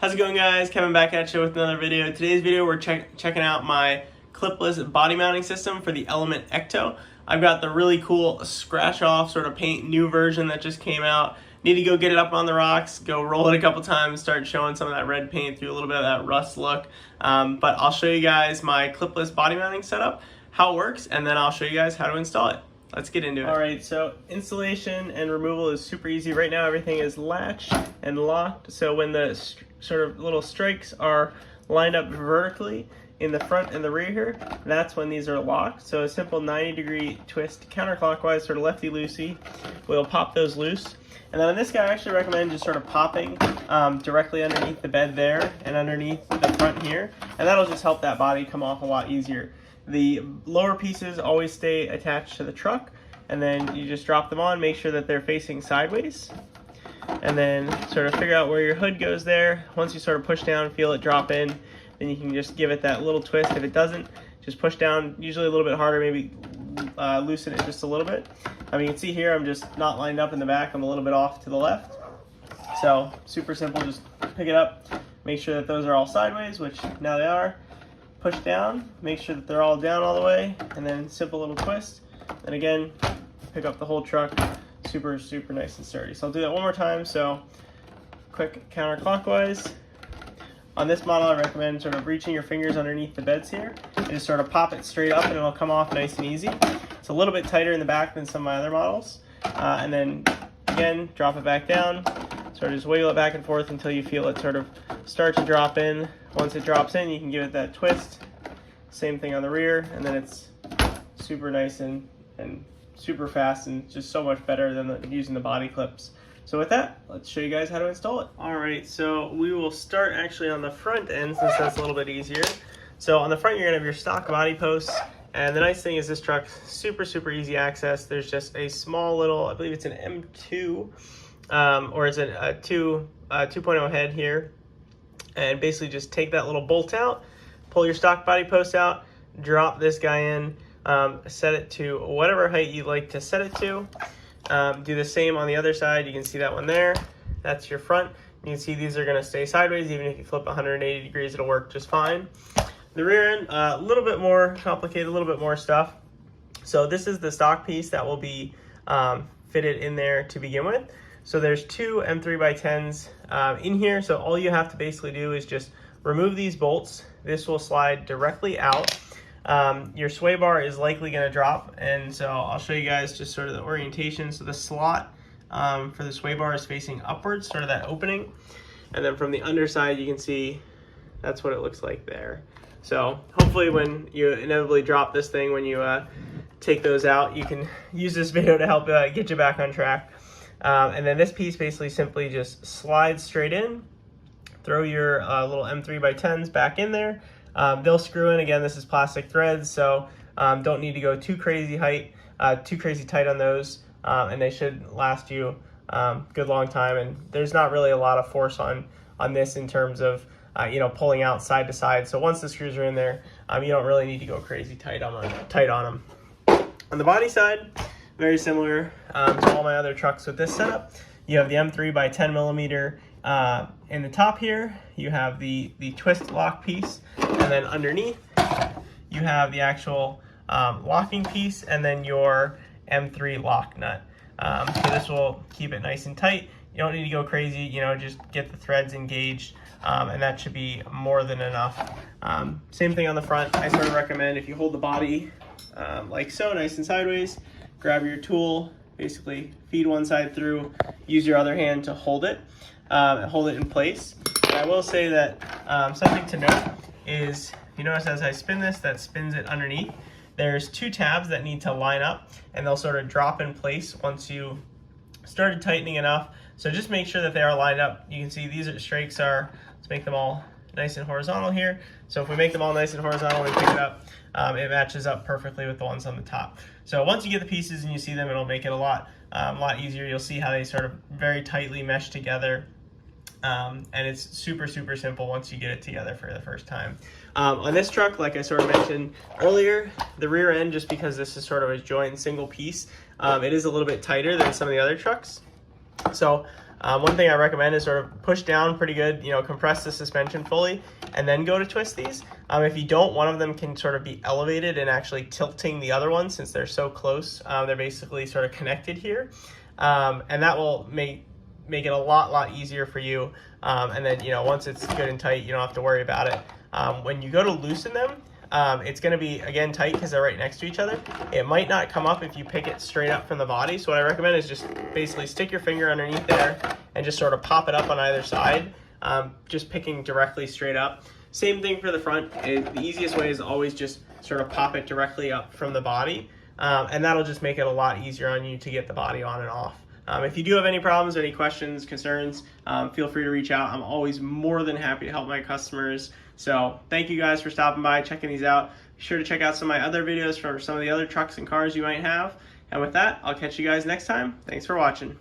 How's it going, guys? Kevin back at you with another video. Today's video we're checking out my clipless body mounting system for the Element Ecto. I've got the really cool scratch off sort of paint new version that just came out. Need to go get it up on the rocks, go roll it a couple times, start showing some of that red paint through a little bit of that rust look. But I'll show you guys my clipless body mounting setup, how it works, and then I'll show you guys how to install it. Let's get into it. Alright, so installation and removal is super easy. Right now everything is latched and locked, so when the sort of little strikes are lined up vertically in the front and the rear here, that's when these are locked. So a simple 90-degree twist counterclockwise, sort of lefty-loosey, will pop those loose. And then on this guy, I actually recommend just sort of popping directly underneath the bed there and underneath the front here, and that'll just help that body come off a lot easier. The lower pieces always stay attached to the truck, and then you just drop them on, make sure that they're facing sideways, and then sort of figure out where your hood goes there. Once you sort of push down, feel it drop in, then you can just give it that little twist. If it doesn't, just push down, usually a little bit harder, maybe loosen it just a little bit. You can see here I'm just not lined up in the back, I'm a little bit off to the left. So super simple, just pick it up, make sure that those are all sideways, which now they are. Push down, make sure that they're all down all the way, and then simple little twist. And again, pick up the whole truck, super nice and sturdy. So I'll do that one more time. So quick counterclockwise. On this model, I recommend sort of reaching your fingers underneath the beds here and just sort of pop it straight up and it'll come off nice and easy. It's a little bit tighter in the back than some of my other models. And then again, drop it back down, sort of just wiggle it back and forth until you feel it sort of start to drop in. Once it drops in, you can give it that twist. Same thing on the rear, and then it's super nice and super fast and just so much better than using the body clips. So with that, let's show you guys how to install it. Alright, so we will start actually on the front end since that's a little bit easier. So on the front, you're going to have your stock body posts, and the nice thing is this truck, super easy access. There's just a small little, I believe it's an M2, or it's a 2.0 head here. And basically just take that little bolt out, pull your stock body post out, drop this guy in, set it to whatever height you'd like to set it to. Do the same on the other side. You can see that one there. That's your front. You can see these are going to stay sideways. Even if you flip 180 degrees, it'll work just fine. The rear end, a little bit more complicated, a little bit more stuff. So this is the stock piece that will be fitted in there to begin with. So there's two M3x10s in here, so all you have to basically do is just remove these bolts. This will slide directly out. Your sway bar is likely going to drop, and so I'll show you guys just sort of the orientation. So the slot for the sway bar is facing upwards, sort of that opening, and then from the underside you can see that's what it looks like there. So hopefully when you inevitably drop this thing, when you take those out, you can use this video to help get you back on track. And then this piece basically simply just slides straight in. Throw your little M3x10s back in there. They'll screw in. Again, this is plastic threads, so don't need to go too crazy tight on those, and they should last you good long time. And there's not really a lot of force on this in terms of pulling out side to side. So once the screws are in there, you don't really need to go crazy tight on them. On the body side, very similar to all my other trucks with this setup. You have the M3x10mm in the top here. You have the twist lock piece, and then underneath you have the actual locking piece, and then your M3 lock nut. So this will keep it nice and tight. You don't need to go crazy, just get the threads engaged, and that should be more than enough. Same thing on the front. I sort of recommend if you hold the body like so, nice and sideways, grab your tool, basically feed one side through, use your other hand to hold it in place. And I will say that something to note is, you notice as I spin this, that spins it underneath. There's two tabs that need to line up, and they'll sort of drop in place once you started tightening enough. So just make sure that they are lined up. You can see these strikes are, let's make them all nice and horizontal here. So if we make them all nice and horizontal, we pick it up, it matches up perfectly with the ones on the top. So once you get the pieces and you see them, it'll make it a lot easier. You'll see how they sort of very tightly mesh together. And it's super simple once you get it together for the first time. On this truck, like I sort of mentioned earlier, the rear end, just because this is sort of a joint single piece, it is a little bit tighter than some of the other trucks. So One thing I recommend is sort of push down pretty good, compress the suspension fully, and then go to twist these. If you don't, one of them can sort of be elevated and actually tilting the other one since they're so close. They're basically sort of connected here, and that will make it a lot easier for you. And then, once it's good and tight, you don't have to worry about it. When you go to loosen them, it's going to be, again, tight because they're right next to each other. It might not come up if you pick it straight up from the body. So what I recommend is just basically stick your finger underneath there and just sort of pop it up on either side, just picking directly straight up. Same thing for the front. The easiest way is always just sort of pop it directly up from the body, and that'll just make it a lot easier on you to get the body on and off. If you do have any problems, any questions, concerns, feel free to reach out. I'm always more than happy to help my customers. So thank you guys for stopping by, checking these out. Be sure to check out some of my other videos for some of the other trucks and cars you might have. And with that, I'll catch you guys next time. Thanks for watching.